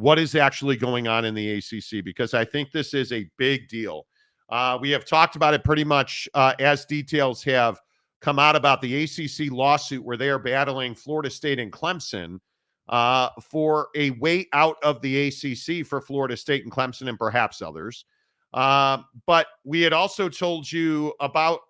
what is actually going on in the ACC, because I think this is a big deal. We have talked about it pretty much as details have come out about the ACC lawsuit where they are battling Florida State and Clemson for a way out of the ACC for Florida State and Clemson and perhaps others. But we had also told you about,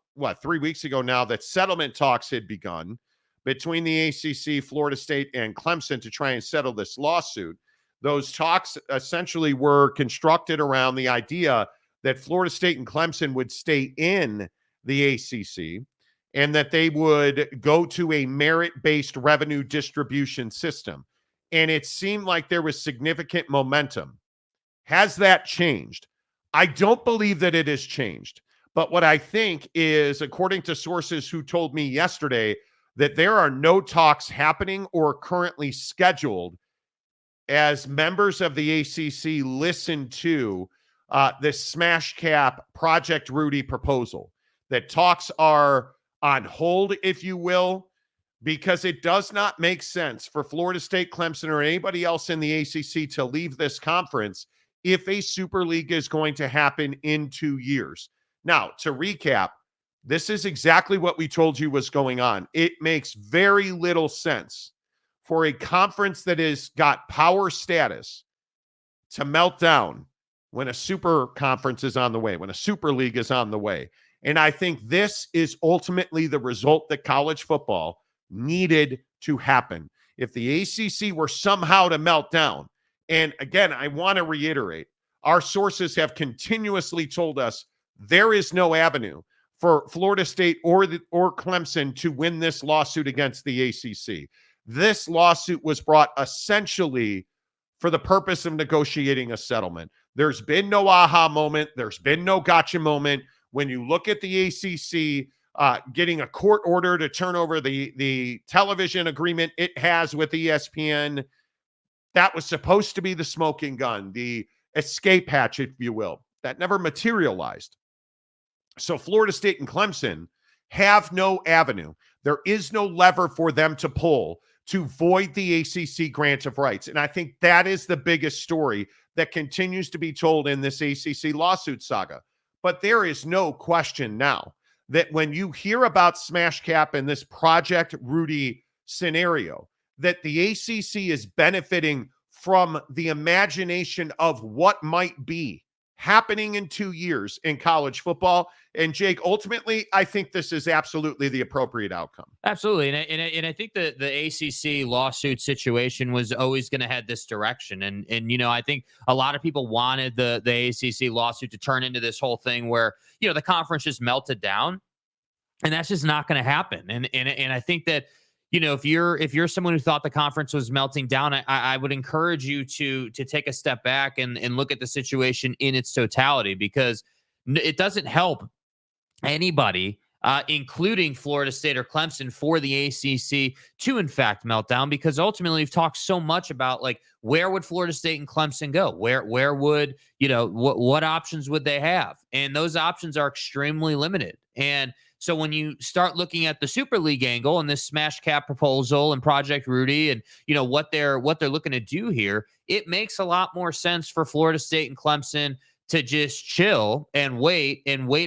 3 weeks ago now, that settlement talks had begun between the ACC, Florida State, and Clemson to try and settle this lawsuit. Those talks essentially were constructed around the idea that Florida State and Clemson would stay in the ACC and that they would go to a merit-based revenue distribution system. And it seemed like there was significant momentum. Has that changed? I don't believe that it has changed. But what I think is, according to sources who told me yesterday, that there are no talks happening or currently scheduled as members of the ACC listen to this smash cap Project Rudy proposal, that talks are on hold, if you will, because it does not make sense for Florida State, Clemson, or anybody else in the ACC to leave this conference if a Super League is going to happen in 2 years. Now, to recap, this is exactly what we told you was going on. It makes very little sense for a conference that has got power status to melt down when a super conference is on the way, when a Super League is on the way. And I think this is ultimately the result that college football needed to happen. If the ACC were somehow to melt down, and again, I want to reiterate, our sources have continuously told us there is no avenue for Florida State or Clemson to win this lawsuit against the ACC. This lawsuit was brought essentially for the purpose of negotiating a settlement. There's been no aha moment. There's been no gotcha moment. When you look at the ACC getting a court order to turn over the television agreement it has with ESPN, that was supposed to be the smoking gun, the escape hatch, if you will. That never materialized. So Florida State and Clemson have no avenue. There is no lever for them to pull to void the ACC grant of rights. And I think that is the biggest story that continues to be told in this ACC lawsuit saga. But there is no question now that when you hear about Smash Cap and this Project Rudy scenario, that the ACC is benefiting from the imagination of what might be happening in 2 years in college football. And Jake, ultimately, I think this is absolutely the appropriate outcome. Absolutely. And I think the ACC lawsuit situation was always going to head this direction. And, you know, I think a lot of people wanted the ACC lawsuit to turn into this whole thing where, you know, the conference just melted down, and that's just not going to happen. And I think that, you know, if you're someone who thought the conference was melting down, I would encourage you to take a step back and look at the situation in its totality, because it doesn't help anybody, including Florida State or Clemson, for the ACC to in fact melt down, because ultimately we've talked so much about, like, where would Florida State and Clemson go? Where would, you know, what options would they have? And those options are extremely limited. And so when you start looking at the Super League angle and this smash cap proposal and Project Rudy and, you know, what they're looking to do here, it makes a lot more sense for Florida State and Clemson to just chill and wait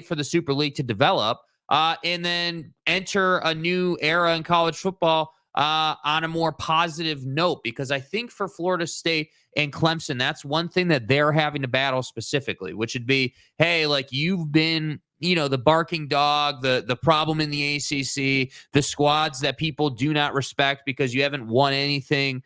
for the Super League to develop, and then enter a new era in college football on a more positive note. Because I think for Florida State and Clemson, that's one thing that they're having to battle specifically, which would be, hey, like, you've been, you know, the barking dog, the problem in the ACC, the squads that people do not respect because you haven't won anything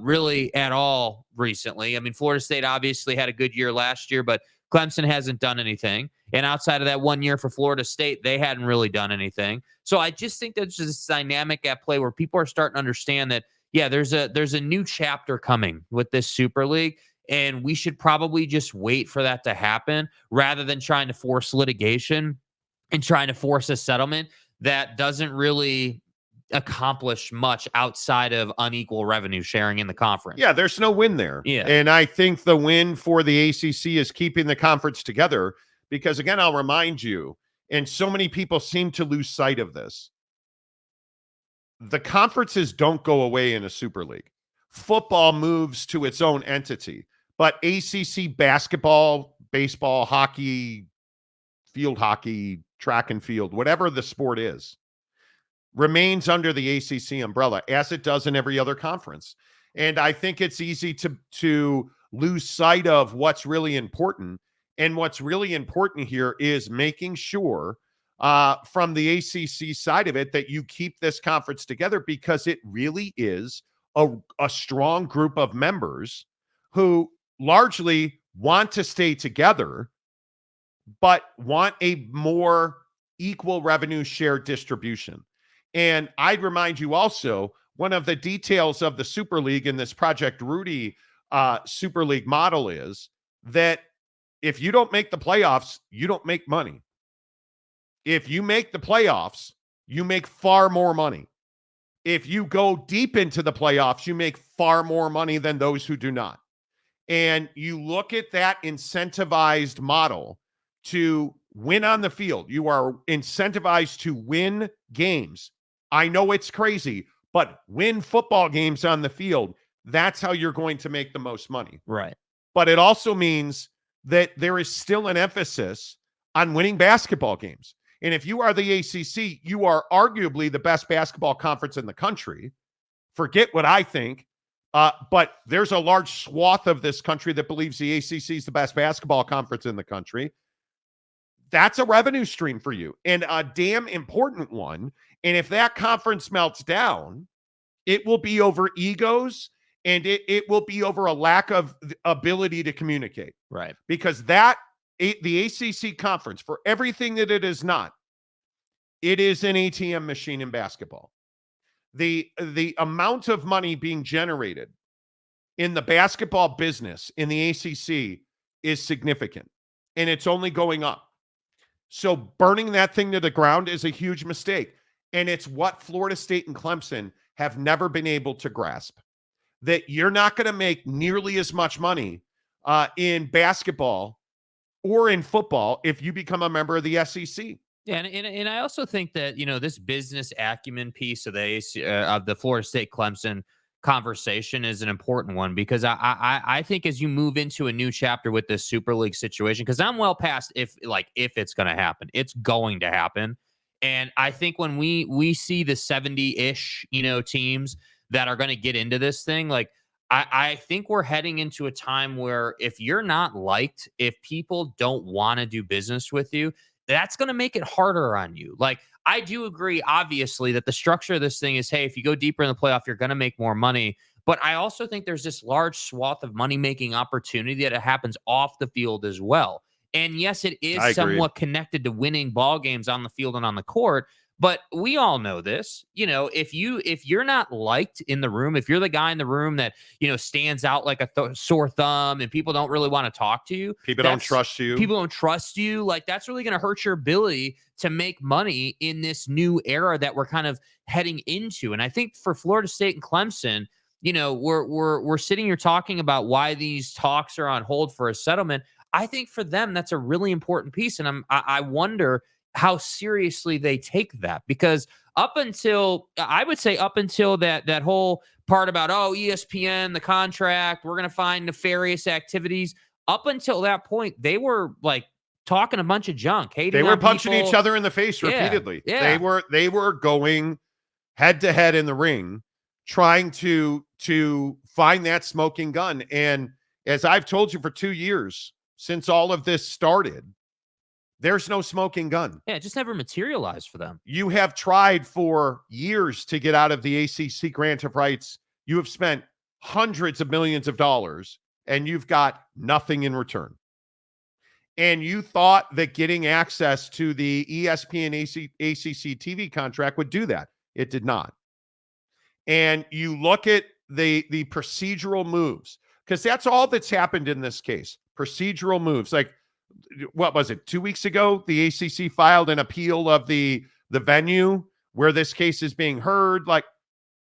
really at all recently. I mean, Florida State obviously had a good year last year, but Clemson hasn't done anything. And outside of that 1 year for Florida State, they hadn't really done anything. So I just think there's this dynamic at play where people are starting to understand that, yeah, there's a new chapter coming with this Super League. And we should probably just wait for that to happen rather than trying to force litigation and trying to force a settlement that doesn't really accomplish much outside of unequal revenue sharing in the conference. Yeah, there's no win there. Yeah. And I think the win for the ACC is keeping the conference together, because, again, I'll remind you, and so many people seem to lose sight of this, the conferences don't go away in a Super League. football moves to its own entity. But ACC basketball, baseball, hockey, field hockey, track and field, whatever the sport is, remains under the ACC umbrella, as it does in every other conference. And I think it's easy to lose sight of what's really important. And what's really important here is making sure from the ACC side of it that you keep this conference together, because it really is a strong group of members who largely want to stay together, but want a more equal revenue share distribution. And I'd remind you also, one of the details of the Super League in this Project Rudy Super League model is that if you don't make the playoffs, you don't make money. If you make the playoffs, you make far more money. If you go deep into the playoffs, you make far more money than those who do not. And you look at that incentivized model to win on the field. You are incentivized to win games. I know it's crazy, but win football games on the field. That's how you're going to make the most money. Right. But it also means that there is still an emphasis on winning basketball games. And if you are the ACC, you are arguably the best basketball conference in the country. Forget what I think. But there's a large swath of this country that believes the ACC is the best basketball conference in the country. That's a revenue stream for you, and a damn important one. And if that conference melts down, it will be over egos, and it will be over a lack of ability to communicate. Right. Because the ACC conference, for everything that it is not, it is an ATM machine in basketball. The amount of money being generated in the basketball business in the ACC is significant, and it's only going up. So burning that thing to the ground is a huge mistake. And it's what Florida State and Clemson have never been able to grasp, that you're not going to make nearly as much money in basketball or in football if you become a member of the SEC. Yeah, and I also think that, this business acumen piece of the Florida State Clemson conversation is an important one, because I think as you move into a new chapter with this Super League situation, because I'm well past if it's going to happen, it's going to happen. And I think when we see the 70-ish, teams that are going to get into this thing, like I think we're heading into a time where if you're not liked, if people don't want to do business with you, that's going to make it harder on you. Like, I do agree, obviously, that the structure of this thing is, hey, if you go deeper in the playoff, you're going to make more money. But I also think there's this large swath of money-making opportunity that it happens off the field as well. And yes, it is somewhat connected to winning ball games on the field and on the court. But we all know this, if you're not liked in the room, if you're the guy in the room that, stands out like a sore thumb and people don't really want to talk to you. People don't trust you. Like, that's really going to hurt your ability to make money in this new era that we're kind of heading into. And I think for Florida State and Clemson, we're sitting here talking about why these talks are on hold for a settlement. I think for them, that's a really important piece. And I wonder how seriously they take that, because up until that whole part about, ESPN, the contract, we're going to find nefarious activities. Up until that point, they were like talking a bunch of junk, hating. They were punching each other in the face repeatedly. Yeah. They were going head to head in the ring, trying to find that smoking gun. And as I've told you for 2 years, since all of this started, there's no smoking gun. Yeah, it just never materialized for them. You have tried for years to get out of the ACC grant of rights. You have spent hundreds of millions of dollars, and you've got nothing in return. And you thought that getting access to the ESPN ACC TV contract would do that. It did not. And you look at the procedural moves, because that's all that's happened in this case. Procedural moves. Like, what was it? 2 weeks ago, the ACC filed an appeal of the venue where this case is being heard. Like,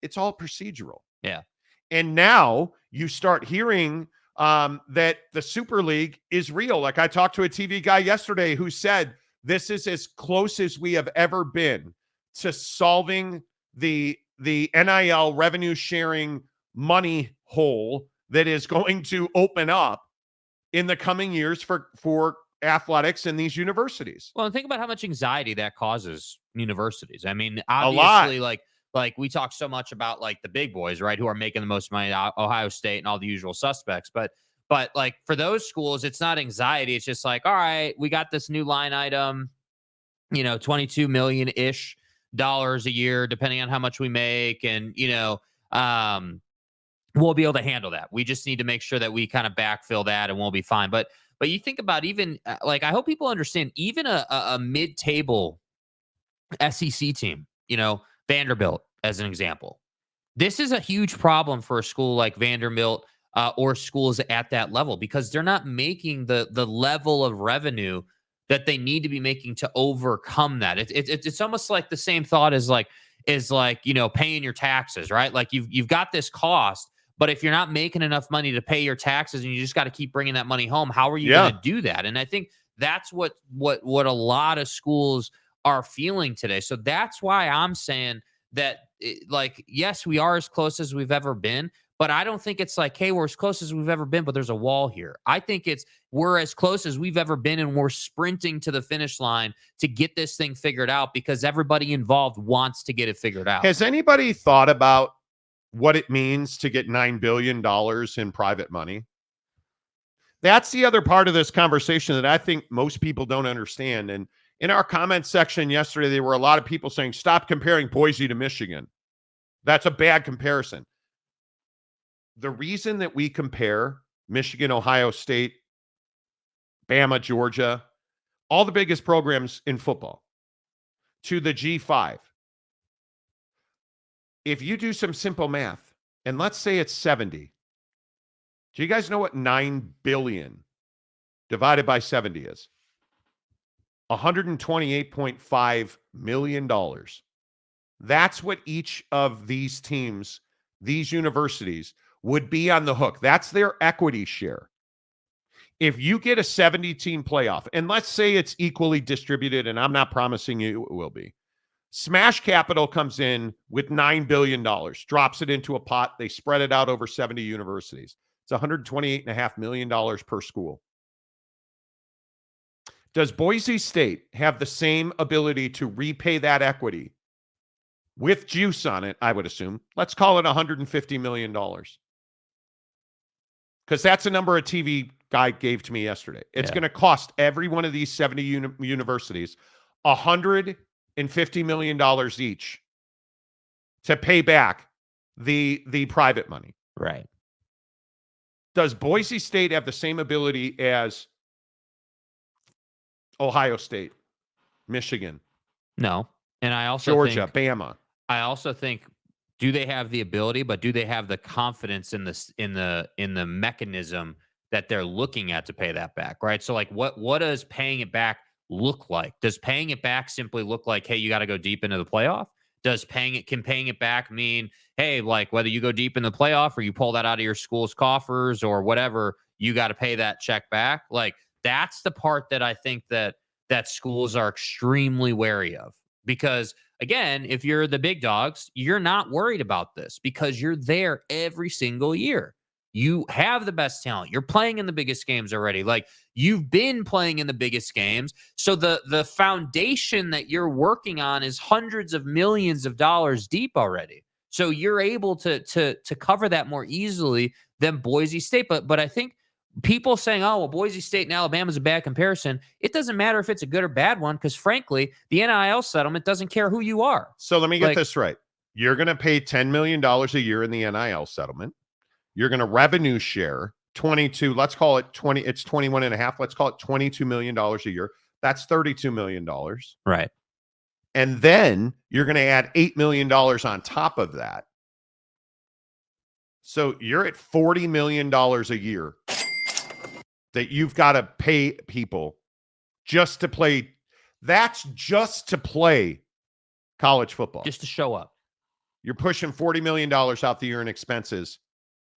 it's all procedural. Yeah. And now you start hearing that the Super League is real. Like, I talked to a TV guy yesterday who said this is as close as we have ever been to solving the NIL revenue sharing money hole that is going to open up in the coming years for athletics in these universities. Well, and think about how much anxiety that causes universities. I mean, A lot. obviously, like we talk so much about like the big boys, right, who are making the most money, Ohio State and all the usual suspects. But like for those schools, it's not anxiety. It's just like, all right, we got this new line item, $22 million-ish a year, depending on how much we make, and we'll be able to handle that. We just need to make sure that we kind of backfill that, and we'll be fine. But you think about even like, I hope people understand, even a mid-table SEC team, Vanderbilt as an example. This is a huge problem for a school like Vanderbilt or schools at that level, because they're not making the level of revenue that they need to be making to overcome that. It's almost like the same thought as paying your taxes, right? Like you've got this cost, but if you're not making enough money to pay your taxes and you just got to keep bringing that money home, how are you going to do that? And I think that's what a lot of schools are feeling today. So that's why I'm saying that, yes, we are as close as we've ever been, but I don't think it's like, hey, we're as close as we've ever been, but there's a wall here. I think we're as close as we've ever been, and we're sprinting to the finish line to get this thing figured out, because everybody involved wants to get it figured out. Has anybody thought about what it means to get $9 billion in private money? That's the other part of this conversation that I think most people don't understand. And in our comment section yesterday, there were a lot of people saying, stop comparing Boise to Michigan. That's a bad comparison. The reason that we compare Michigan, Ohio State, Bama, Georgia, all the biggest programs in football, to the G5, if you do some simple math, and let's say it's 70, do you guys know what 9 billion divided by 70 is? $128.5 million. That's what each of these teams, these universities, would be on the hook. That's their equity share. If you get a 70-team playoff, and let's say it's equally distributed, and I'm not promising you it will be, Smash Capital comes in with $9 billion, drops it into a pot. They spread it out over 70 universities. It's $128.5 million per school. Does Boise State have the same ability to repay that equity with juice on it? I would assume. Let's call it $150 million. Because that's a number a TV guy gave to me yesterday. It's going to cost every one of these 70 universities $150 million each to pay back the private money. Right. Does Boise State have the same ability as Ohio State, Michigan? No. And I also Georgia, Bama. I also think, do they have the ability, but do they have the confidence in the mechanism that they're looking at to pay that back, right? So like what does paying it back look like? Does paying it back simply look like, hey, you got to go deep into the playoff? Can paying it back mean, hey, like whether you go deep in the playoff or you pull that out of your school's coffers or whatever, you got to pay that check back? Like that's the part that I think that schools are extremely wary of, because again, if you're the big dogs, you're not worried about this because you're there every single year. You have the best talent. You're playing in the biggest games already. Like you've been playing in the biggest games. So the foundation that you're working on is hundreds of millions of dollars deep already. So you're able to cover that more easily than Boise State. But I think people saying, oh, well, Boise State and Alabama is a bad comparison. It doesn't matter if it's a good or bad one, because frankly, the NIL settlement doesn't care who you are. So let me get this right. You're going to pay $10 million a year in the NIL settlement. You're going to revenue share 22, let's call it 20. It's 21 and a half. Let's call it $22 million a year. That's $32 million. Right. And then you're going to add $8 million on top of that. So you're at $40 million a year that you've got to pay people just to play. That's just to play college football. Just to show up. You're pushing $40 million out the year in expenses.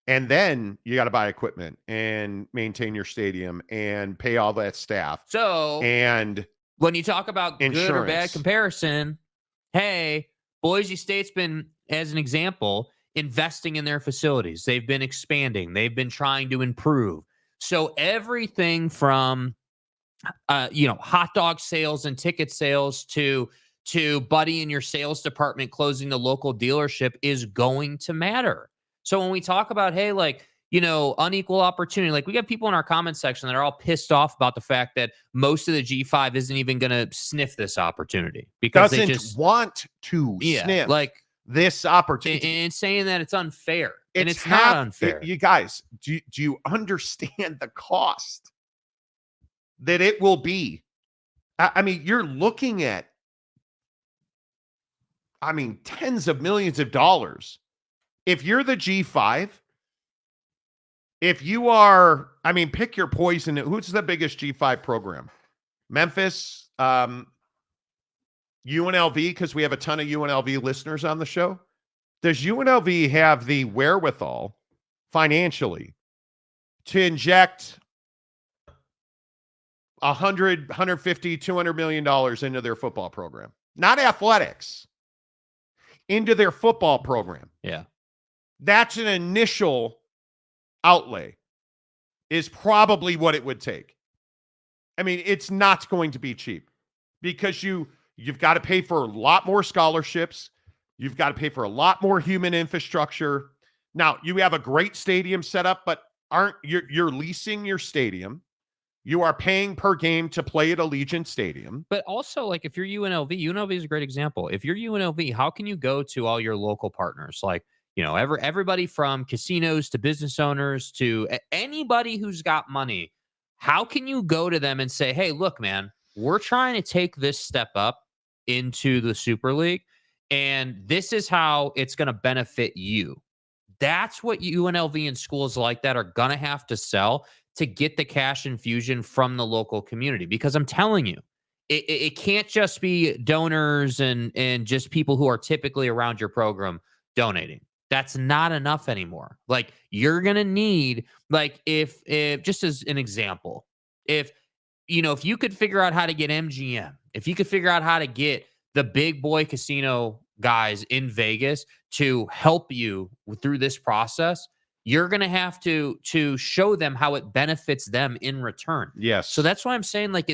And then you got to buy equipment and maintain your stadium and pay all that staff. So, and when you talk about insurance. Good or bad comparison, hey, Boise State's been, as an example, investing in their facilities. They've been expanding. They've been trying to improve. So everything from hot dog sales and ticket sales to Buddy in your sales department closing the local dealership is going to matter. So when we talk about, hey, like, unequal opportunity, like we got people in our comment section that are all pissed off about the fact that most of the G5 isn't even going to sniff this opportunity because Doesn't they just want to sniff like this opportunity. and saying that it's unfair. And it's not unfair. You guys, do you understand the cost that it will be? I mean, you're looking at, tens of millions of dollars. If you're the G5, if you are, pick your poison. Who's the biggest G5 program? Memphis, UNLV, because we have a ton of UNLV listeners on the show. Does UNLV have the wherewithal financially to inject $100, $150, $200 million into their football program? Not athletics, into their football program. Yeah. That's an initial outlay, is probably what it would take. It's not going to be cheap because you've got to pay for a lot more scholarships. You've got to pay for a lot more human infrastructure. Now, you have a great stadium set up, but you're leasing your stadium. You are paying per game to play at Allegiant Stadium. But also, like, if you're UNLV is a great example. If you're UNLV, how can you go to all your local partners? Like, everybody from casinos to business owners to anybody who's got money. How can you go to them and say, hey, look, man, we're trying to take this step up into the Super League, and this is how it's going to benefit you. That's what UNLV and schools like that are going to have to sell to get the cash infusion from the local community. Because I'm telling you, it can't just be donors and just people who are typically around your program donating. That's not enough anymore. Like, you're going to need, like, if just as an example, if you could figure out how to get MGM, if you could figure out how to get the big boy casino guys in Vegas to help you through this process, you're going to have to show them how it benefits them in return. Yes. So that's why I'm saying, like,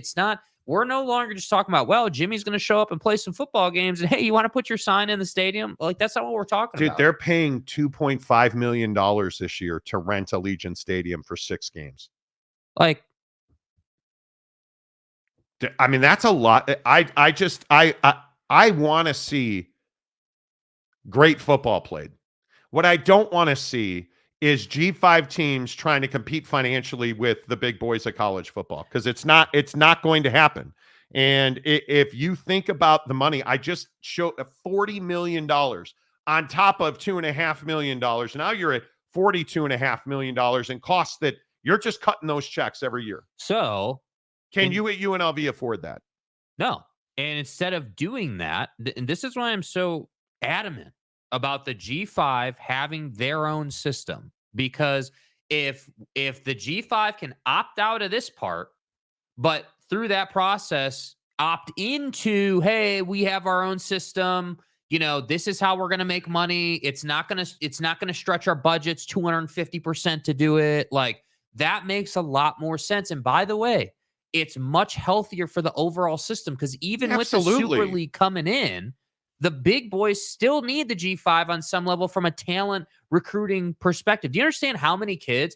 we're no longer just talking about, well, Jimmy's going to show up and play some football games and, hey, you want to put your sign in the stadium? Like, that's not what we're talking about. Dude, they're paying $2.5 million this year to rent Allegiant Stadium for 6 games. Like, that's a lot. I want to see great football played. What I don't want to see is G5 teams trying to compete financially with the big boys of college football, because it's not going to happen. And if you think about the money, I just showed $40 million on top of $2.5 million. Now you're at $42.5 million in costs that you're just cutting those checks every year. So can you at UNLV afford that? No. And instead of doing that, and this is why I'm so adamant about the G5 having their own system, because if the G5 can opt out of this part, but through that process opt into, hey, we have our own system, this is how we're going to make money. It's not going to stretch our budgets 250% to do it. Like, that makes a lot more sense. And by the way, it's much healthier for the overall system, because even Absolutely. with the Super League coming in, the big boys still need the G5 on some level from a talent recruiting perspective. Do you understand how many kids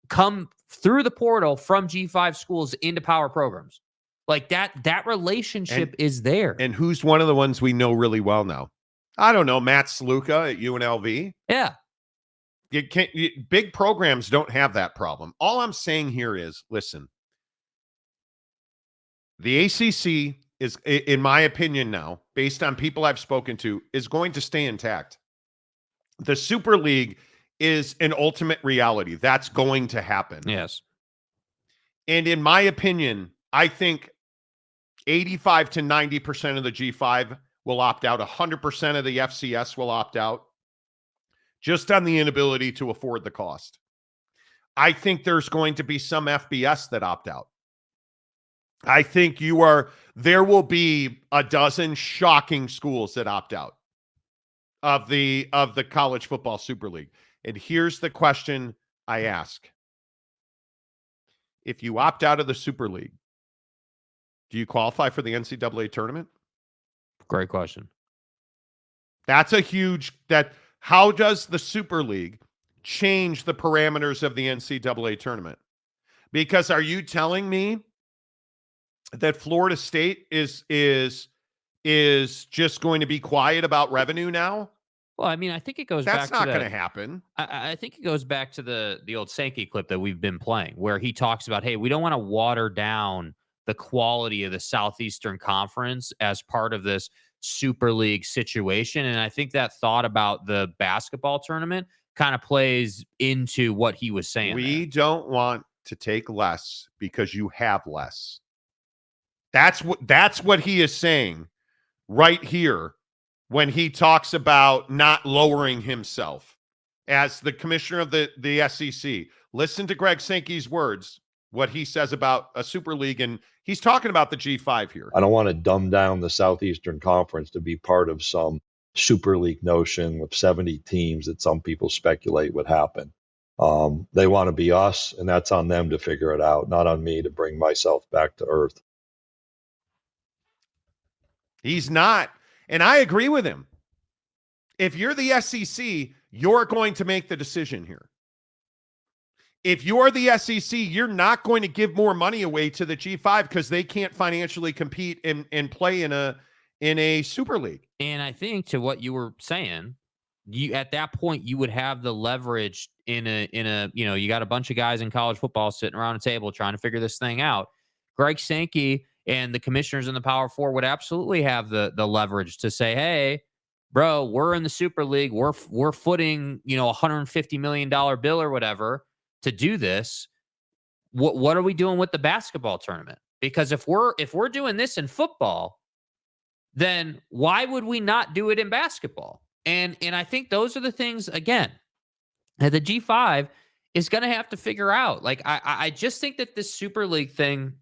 come through the portal from G5 schools into power programs? Like, that relationship is there. And who's one of the ones we know really well now? I don't know, Matt Sluka at UNLV. Yeah. Big programs don't have that problem. All I'm saying here is, listen, the ACC is, in my opinion now, based on people I've spoken to, is going to stay intact. The Super League is an ultimate reality. That's going to happen. Yes. And in my opinion, I think 85 to 90% of the G5 will opt out. 100% of the FCS will opt out, just on the inability to afford the cost. I think there's going to be some FBS that opt out. I think there will be a dozen shocking schools that opt out. of the College Football Super League. And here's the question I ask. If you opt out of the Super League, do you qualify for the NCAA tournament? Great question. That's a huge how does the Super League change the parameters of the NCAA tournament? Because are you telling me that Florida State is just going to be quiet about revenue now? Well, I mean, I think it goes That's back to not going to happen. I think it goes back to the old Sankey clip that we've been playing, where he talks about, hey, we don't want to water down the quality of the Southeastern Conference as part of this Super League situation. And I think that thought about the basketball tournament kind of plays into what he was saying. We don't want to take less because you have less. That's what he is saying right here when he talks about not lowering himself as the commissioner of the SEC. Listen to Greg Sankey's words, what he says about a Super League, and he's talking about the G5 here. I don't want to dumb down the Southeastern Conference to be part of some Super League notion with 70 teams that some people speculate would happen. They want to be us, and that's on them to figure it out, not on me to bring myself back to earth. He's not. And I agree with him. If you're the SEC, you're going to make the decision here. If you're the SEC, you're not going to give more money away to the G5 because they can't financially compete and play in a Super League. And I think to what you were saying, you at that point you would have the leverage in a you got a bunch of guys in college football sitting around a table trying to figure this thing out. Greg Sankey and the commissioners in the Power Four would absolutely have the leverage to say, hey, bro, we're in the Super League. We're footing, $150 million bill or whatever to do this. What are we doing with the basketball tournament? Because if we're doing this in football, then why would we not do it in basketball? And I think those are the things, again, that the G5 is going to have to figure out. Like, I just think that this Super League thing,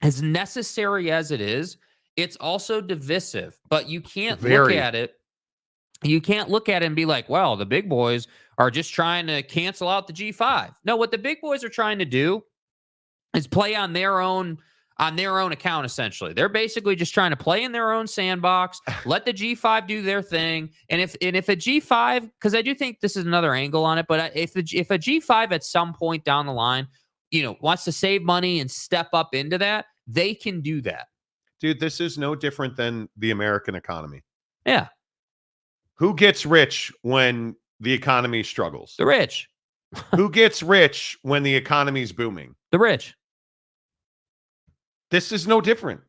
as necessary as it is, it's also divisive. But you can't look at it. You can't look at it and be like, well, the big boys are just trying to cancel out the G5. No, what the big boys are trying to do is play on their own account, essentially. They're basically just trying to play in their own sandbox, let the G5 do their thing. And if a G5, because I do think this is another angle on it, but if a G5 at some point down the line, wants to save money and step up into that, they can do that. Dude, this is no different than the American economy. Yeah. Who gets rich when the economy struggles? The rich. Who gets rich when the economy's booming? The rich. This is no different.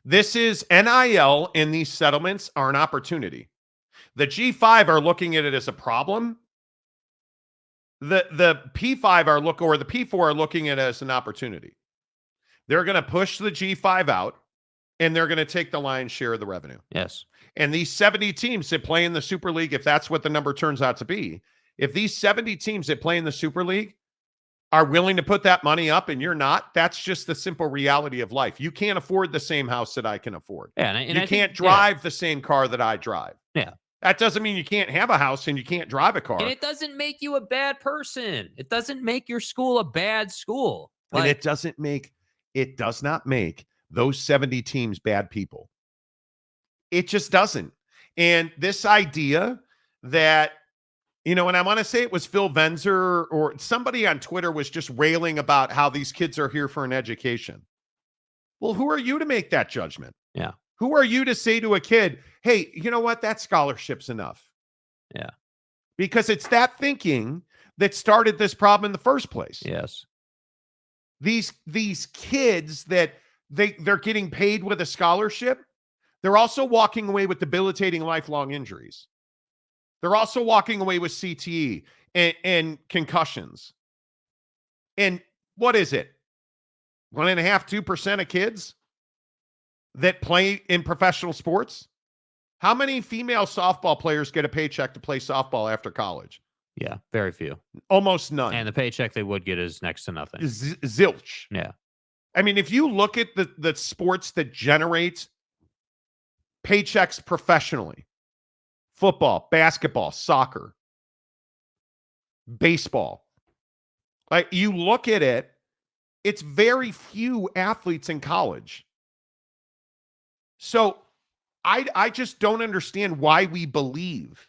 This is NIL, and these settlements are an opportunity. The G5 are looking at it as a problem. The P5 or the P4 are looking at it as an opportunity. They're going to push the G5 out, and they're going to take the lion's share of the revenue. Yes. And these 70 teams that play in the Super League, if that's what the number turns out to be, if these 70 teams that play in the Super League are willing to put that money up and you're not, that's just the simple reality of life. You can't afford the same house that I can afford. Yeah, and you can't drive the same car that I drive. Yeah. That doesn't mean you can't have a house and you can't drive a car. And it doesn't make you a bad person. It doesn't make your school a bad school. And it does not make those 70 teams bad people. It just doesn't. And this idea that, and I want to say it was Phil Venzer or somebody on Twitter was just railing about how these kids are here for an education. Well, who are you to make that judgment? Yeah. Who are you to say to a kid, hey, you know what? That scholarship's enough. Yeah. Because it's that thinking that started this problem in the first place. Yes. These kids that they're getting paid with a scholarship, they're also walking away with debilitating lifelong injuries. They're also walking away with CTE and concussions. And what is it? 1.5%, 2% of kids that play in professional sports? How many female softball players get a paycheck to play softball after college? Yeah, very few. Almost none. And the paycheck they would get is next to nothing. Zilch. Yeah. I mean, if you look at the sports that generate paychecks professionally, football, basketball, soccer, baseball. Like, you look at it, it's very few athletes in college. So I just don't understand why we believe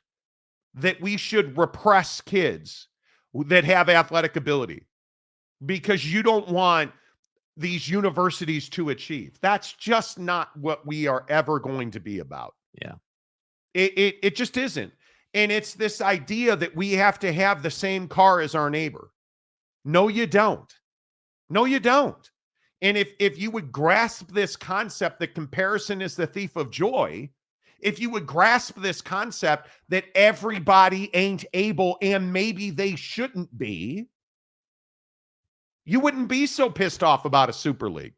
that we should repress kids that have athletic ability because you don't want these universities to achieve. That's just not what we are ever going to be about. Yeah. It just isn't. And it's this idea that we have to have the same car as our neighbor. No, you don't. No, you don't. And if you would grasp this concept that comparison is the thief of joy, if you would grasp this concept that everybody ain't able and maybe they shouldn't be, you wouldn't be so pissed off about a Super League.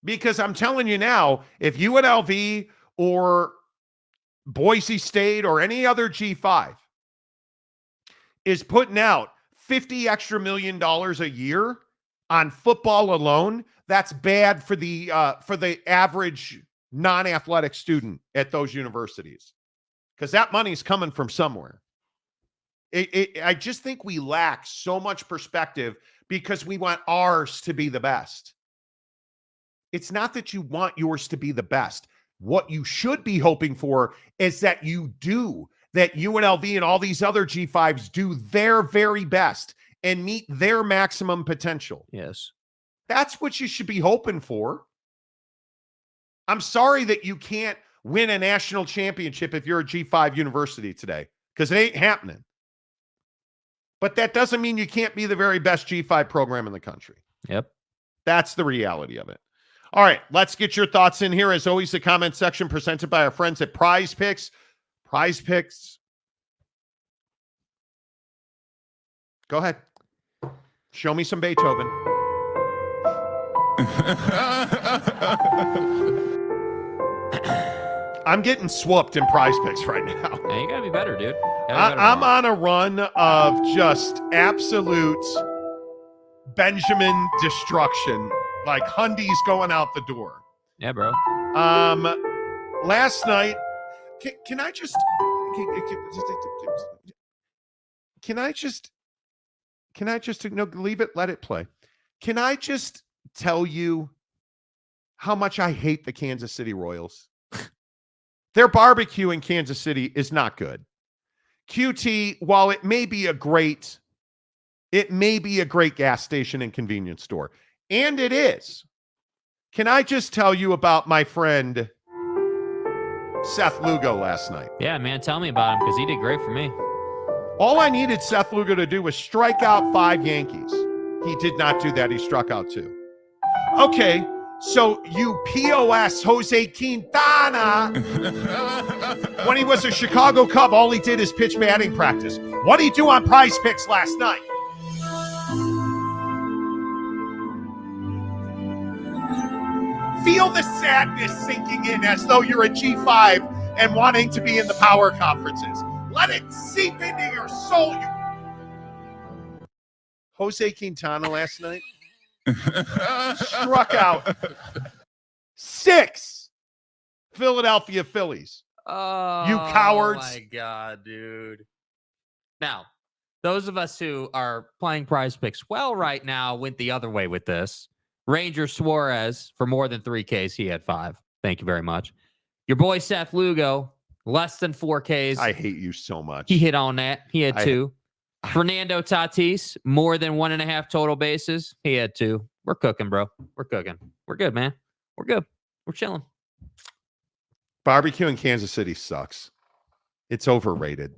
Because I'm telling you now, if UNLV or Boise State or any other G5 is putting out $50 million extra a year on football alone, that's bad for the average non-athletic student at those universities, because that money's coming from somewhere. I just think we lack so much perspective because we want ours to be the best. It's not that you want yours to be the best. What you should be hoping for is that that UNLV and all these other G5s do their very best and meet their maximum potential. Yes. That's what you should be hoping for. I'm sorry that you can't win a national championship if you're a G5 university today, because it ain't happening. But that doesn't mean you can't be the very best G5 program in the country. Yep. That's the reality of it. All right, let's get your thoughts in here. As always, the comment section presented by our friends at Prize Picks. Prize Picks. Go ahead. Show me some Beethoven. I'm getting swooped in Prize Picks right now. Yeah, you gotta be better, dude. I'm on a run of just absolute Benjamin destruction. Like Hundies going out the door. Yeah, bro. Last night, can I just no, leave it, let it play. Can I just tell you how much I hate the Kansas City Royals? Their barbecue in Kansas City is not good. QT, while it may be a great gas station and convenience store, and it is. Can I just tell you about my friend Seth Lugo last night? Yeah, man, tell me about him, because he did great for me. All I needed Seth Lugo to do was strike out 5 Yankees. He did not do that. He struck out 2. Okay, so you POS Jose Quintana, when he was a Chicago Cub, all he did is pitch batting practice. What did he do on Prize Picks last night? Feel the sadness sinking in as though you're a G5 and wanting to be in the power conferences. Let it seep into your soul. Jose Quintana last night struck out 6 Philadelphia Phillies. Oh, you cowards. Oh, my God, dude. Now, those of us who are playing Prize Picks well right now went the other way with this. Ranger Suarez, for more than 3 Ks, he had 5. Thank you very much. Your boy Seth Lugo, less than 4 Ks. I hate you so much. He hit on that. He had 2. Fernando Tatis, more than 1.5 total bases. He had 2. We're cooking, bro. We're cooking. We're good, man. We're good. We're chilling. Barbecue in Kansas City sucks. It's overrated.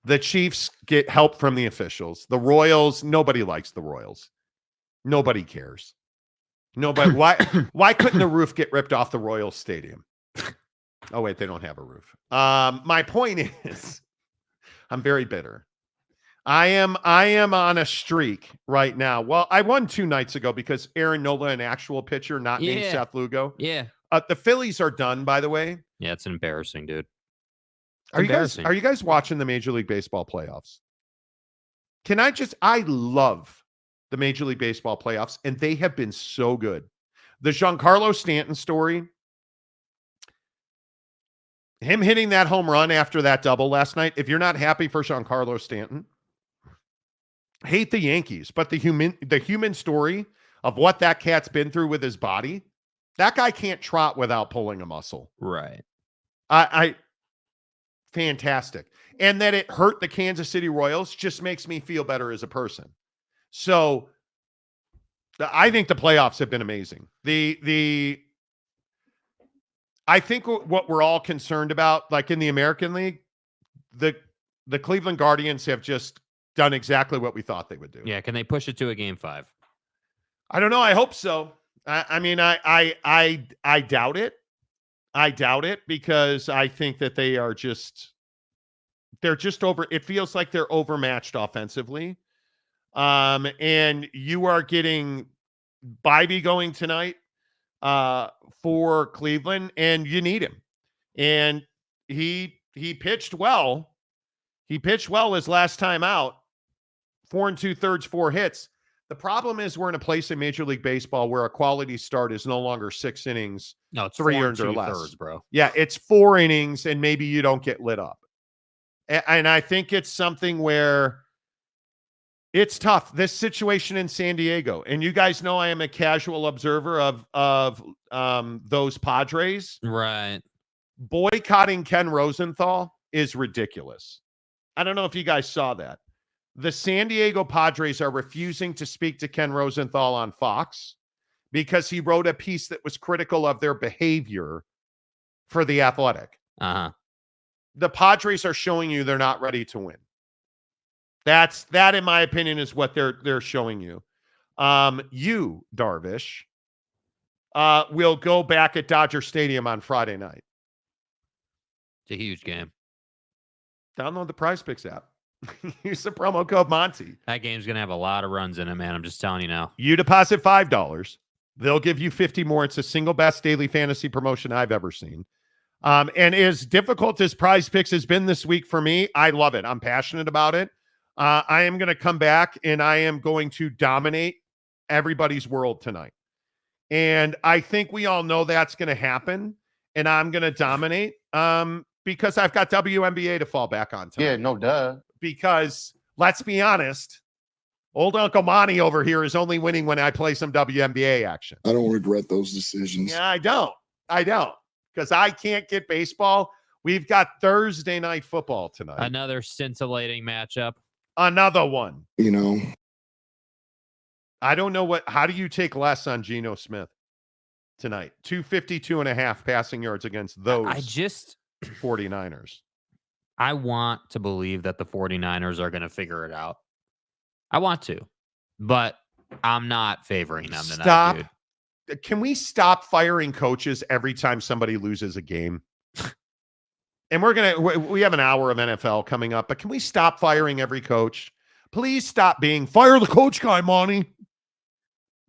The Chiefs get help from the officials. The Royals, nobody likes the Royals. Nobody cares. Nobody. Why couldn't the roof get ripped off the Royals Stadium? Oh, wait, they don't have a roof. My point is, I'm very bitter. I am on a streak right now. Well, I won 2 nights ago because Aaron Nola, an actual pitcher, not named Seth Lugo. Yeah. The Phillies are done, by the way. Yeah, it's embarrassing, dude. Are you guys watching the Major League Baseball playoffs? I love the Major League Baseball playoffs, and they have been so good. The Giancarlo Stanton story, him hitting that home run after that double last night, if you're not happy for Giancarlo Stanton, hate the Yankees, but the human story of what that cat's been through with his body, that guy can't trot without pulling a muscle. Right. Fantastic. And that it hurt the Kansas City Royals just makes me feel better as a person. So I think the playoffs have been amazing. I think what we're all concerned about, like in the American League, the Cleveland Guardians have just done exactly what we thought they would do. Yeah, can they push it to a Game 5? I don't know. I hope so. I mean, I doubt it. I doubt it because I think that they're just over. It feels like they're overmatched offensively. And you are getting Bybee going tonight for Cleveland, and you need him. And he pitched well. He pitched well his last time out. 4 2/3, 4 hits. The problem is we're in a place in Major League Baseball where a quality start is no longer 6 innings. No, it's 3 4 earned or less, 2/3, bro. Yeah, it's 4 innings, and maybe you don't get lit up. And I think it's something where it's tough. This situation in San Diego, and you guys know I am a casual observer of those Padres. Right. Boycotting Ken Rosenthal is ridiculous. I don't know if you guys saw that. The San Diego Padres are refusing to speak to Ken Rosenthal on Fox because he wrote a piece that was critical of their behavior for The Athletic. Uh-huh. The Padres are showing you they're not ready to win. That, in my opinion, is what they're showing you. You, Darvish, will go back at Dodger Stadium on Friday night. It's a huge game. Download the Prize Picks app. Use the promo code Monty. That game's going to have a lot of runs in it, man. I'm just telling you now. You deposit $5. They'll give you 50 more. It's the single best daily fantasy promotion I've ever seen. And as difficult as Prize Picks has been this week for me, I love it. I'm passionate about it. I am going to come back and I am going to dominate everybody's world tonight. And I think we all know that's going to happen. And I'm going to dominate because I've got WNBA to fall back on tonight. Yeah, no duh. Because let's be honest, old Uncle Monty over here is only winning when I play some WNBA action. I don't regret those decisions. Yeah, I don't. Because I can't get baseball. We've got Thursday night football tonight. Another scintillating matchup. Another one. You know, I don't know how do you take less on Geno Smith tonight? 252.5 passing yards against those 49ers. I want to believe that the 49ers are going to figure it out. I want to, but I'm not favoring them tonight, dude. Can we stop firing coaches every time somebody loses a game? And we have an hour of NFL coming up, but can we stop firing every coach? Please stop being fire the coach guy, Monty.